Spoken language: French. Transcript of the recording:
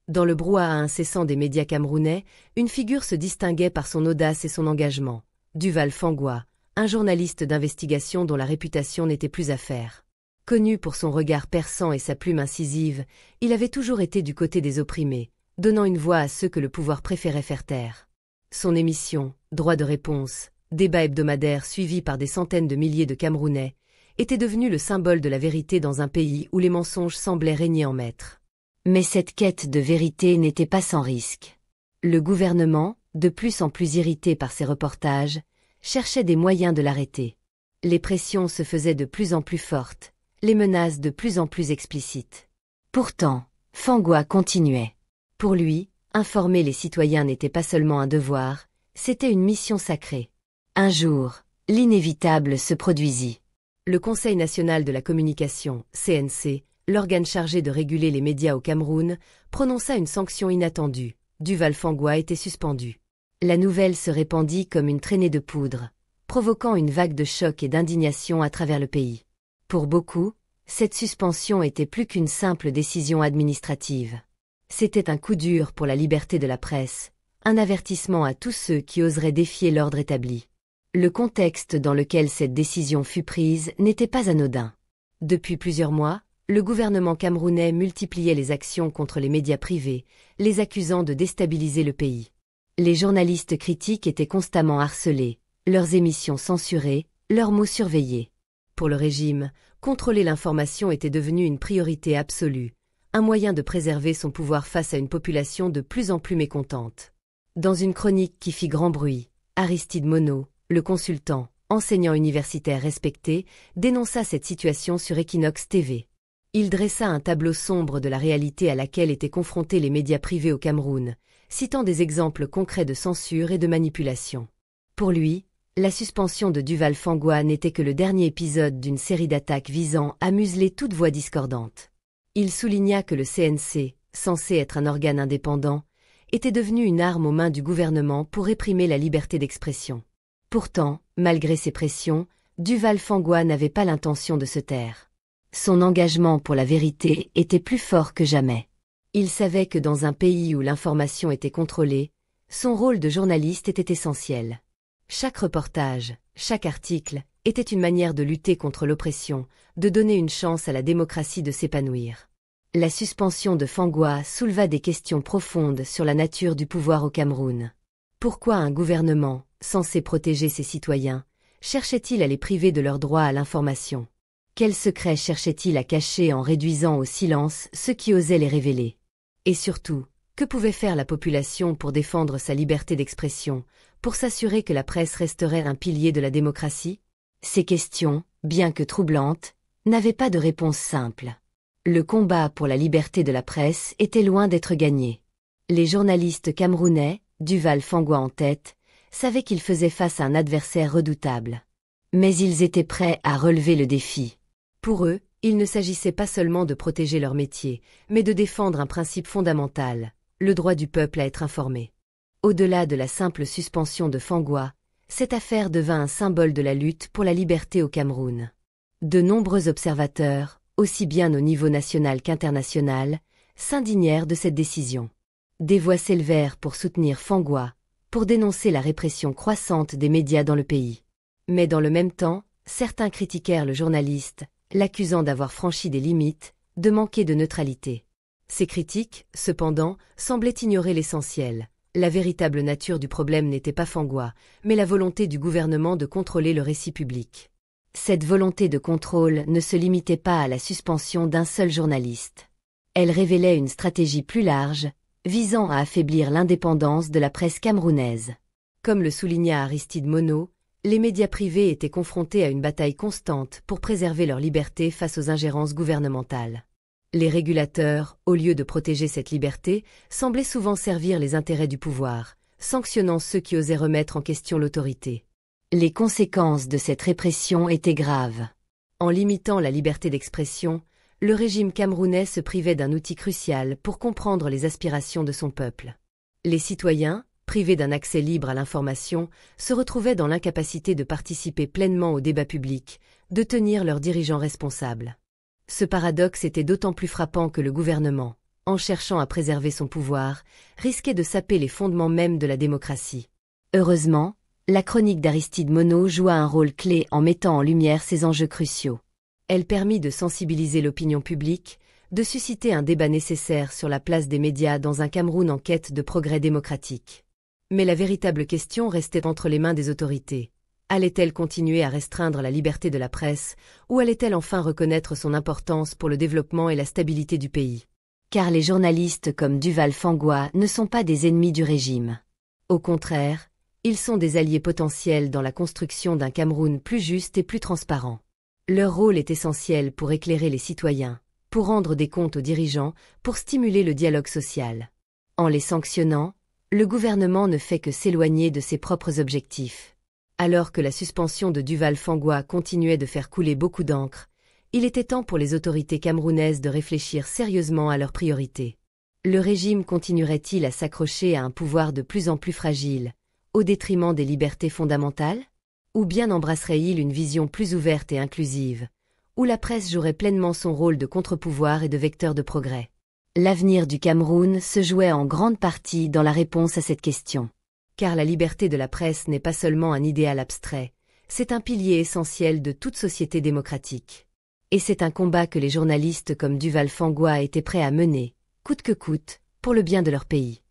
Dans le brouhaha incessant des médias camerounais, une figure se distinguait par son audace et son engagement. Duval Fangwa, un journaliste d'investigation dont la réputation n'était plus à faire. Connu pour son regard perçant et sa plume incisive, il avait toujours été du côté des opprimés, donnant une voix à ceux que le pouvoir préférait faire taire. Son émission, Droit de réponse, débat hebdomadaire suivi par des centaines de milliers de Camerounais, était devenu le symbole de la vérité dans un pays où les mensonges semblaient régner en maître. Mais cette quête de vérité n'était pas sans risque. Le gouvernement, de plus en plus irrité par ces reportages, cherchait des moyens de l'arrêter. Les pressions se faisaient de plus en plus fortes, les menaces de plus en plus explicites. Pourtant, Fangwa continuait. Pour lui, informer les citoyens n'était pas seulement un devoir, c'était une mission sacrée. Un jour, l'inévitable se produisit. Le Conseil national de la communication, CNC, l'organe chargé de réguler les médias au Cameroun, prononça une sanction inattendue. Duval Fangwa était suspendu. La nouvelle se répandit comme une traînée de poudre, provoquant une vague de choc et d'indignation à travers le pays. Pour beaucoup, cette suspension était plus qu'une simple décision administrative. C'était un coup dur pour la liberté de la presse, un avertissement à tous ceux qui oseraient défier l'ordre établi. Le contexte dans lequel cette décision fut prise n'était pas anodin. Depuis plusieurs mois, le gouvernement camerounais multipliait les actions contre les médias privés, les accusant de déstabiliser le pays. Les journalistes critiques étaient constamment harcelés, leurs émissions censurées, leurs mots surveillés. Pour le régime, contrôler l'information était devenu une priorité absolue, un moyen de préserver son pouvoir face à une population de plus en plus mécontente. Dans une chronique qui fit grand bruit, Aristide Monod, le consultant, enseignant universitaire respecté, dénonça cette situation sur Equinox TV. Il dressa un tableau sombre de la réalité à laquelle étaient confrontés les médias privés au Cameroun, citant des exemples concrets de censure et de manipulation. Pour lui, la suspension de Duval Fangwa n'était que le dernier épisode d'une série d'attaques visant à museler toute voix discordante. Il souligna que le CNC, censé être un organe indépendant, était devenu une arme aux mains du gouvernement pour réprimer la liberté d'expression. Pourtant, malgré ces pressions, Duval Fangwa n'avait pas l'intention de se taire. Son engagement pour la vérité était plus fort que jamais. Il savait que dans un pays où l'information était contrôlée, son rôle de journaliste était essentiel. Chaque reportage, chaque article, était une manière de lutter contre l'oppression, de donner une chance à la démocratie de s'épanouir. La suspension de Fangwa souleva des questions profondes sur la nature du pouvoir au Cameroun. Pourquoi un gouvernement, censé protéger ses citoyens, cherchait-il à les priver de leur droit à l'information? Quels secrets cherchait-il à cacher en réduisant au silence ceux qui osaient les révéler? Et surtout, que pouvait faire la population pour défendre sa liberté d'expression, pour s'assurer que la presse resterait un pilier de la démocratie? Ces questions, bien que troublantes, n'avaient pas de réponse simple. Le combat pour la liberté de la presse était loin d'être gagné. Les journalistes camerounais, Duval Fangwa en tête, savaient qu'ils faisaient face à un adversaire redoutable. Mais ils étaient prêts à relever le défi. Pour eux, il ne s'agissait pas seulement de protéger leur métier, mais de défendre un principe fondamental, le droit du peuple à être informé. Au-delà de la simple suspension de Fangwa, cette affaire devint un symbole de la lutte pour la liberté au Cameroun. De nombreux observateurs, aussi bien au niveau national qu'international, s'indignèrent de cette décision. Des voix s'élevèrent pour soutenir Fangwa, pour dénoncer la répression croissante des médias dans le pays. Mais dans le même temps, certains critiquèrent le journaliste, l'accusant d'avoir franchi des limites, de manquer de neutralité. Ces critiques, cependant, semblaient ignorer l'essentiel. La véritable nature du problème n'était pas Fangwa, mais la volonté du gouvernement de contrôler le récit public. Cette volonté de contrôle ne se limitait pas à la suspension d'un seul journaliste. Elle révélait une stratégie plus large, visant à affaiblir l'indépendance de la presse camerounaise. Comme le souligna Aristide Monod, les médias privés étaient confrontés à une bataille constante pour préserver leur liberté face aux ingérences gouvernementales. Les régulateurs, au lieu de protéger cette liberté, semblaient souvent servir les intérêts du pouvoir, sanctionnant ceux qui osaient remettre en question l'autorité. Les conséquences de cette répression étaient graves. En limitant la liberté d'expression, le régime camerounais se privait d'un outil crucial pour comprendre les aspirations de son peuple. Les citoyens, privés d'un accès libre à l'information, se retrouvaient dans l'incapacité de participer pleinement au débat public, de tenir leurs dirigeants responsables. Ce paradoxe était d'autant plus frappant que le gouvernement, en cherchant à préserver son pouvoir, risquait de saper les fondements mêmes de la démocratie. Heureusement, la chronique d'Aristide Monod joua un rôle clé en mettant en lumière ces enjeux cruciaux. Elle permit de sensibiliser l'opinion publique, de susciter un débat nécessaire sur la place des médias dans un Cameroun en quête de progrès démocratique. Mais la véritable question restait entre les mains des autorités. Allait-elle continuer à restreindre la liberté de la presse, ou allait-elle enfin reconnaître son importance pour le développement et la stabilité du pays? Car les journalistes comme Duval Fangwa ne sont pas des ennemis du régime. Au contraire, ils sont des alliés potentiels dans la construction d'un Cameroun plus juste et plus transparent. Leur rôle est essentiel pour éclairer les citoyens, pour rendre des comptes aux dirigeants, pour stimuler le dialogue social. En les sanctionnant, le gouvernement ne fait que s'éloigner de ses propres objectifs. Alors que la suspension de Duval Fangwa continuait de faire couler beaucoup d'encre, il était temps pour les autorités camerounaises de réfléchir sérieusement à leurs priorités. Le régime continuerait-il à s'accrocher à un pouvoir de plus en plus fragile, au détriment des libertés fondamentales? Ou bien embrasserait-il une vision plus ouverte et inclusive, où la presse jouerait pleinement son rôle de contre-pouvoir et de vecteur de progrès? L'avenir du Cameroun se jouait en grande partie dans la réponse à cette question. Car la liberté de la presse n'est pas seulement un idéal abstrait, c'est un pilier essentiel de toute société démocratique. Et c'est un combat que les journalistes comme Duval Fangwa étaient prêts à mener, coûte que coûte, pour le bien de leur pays.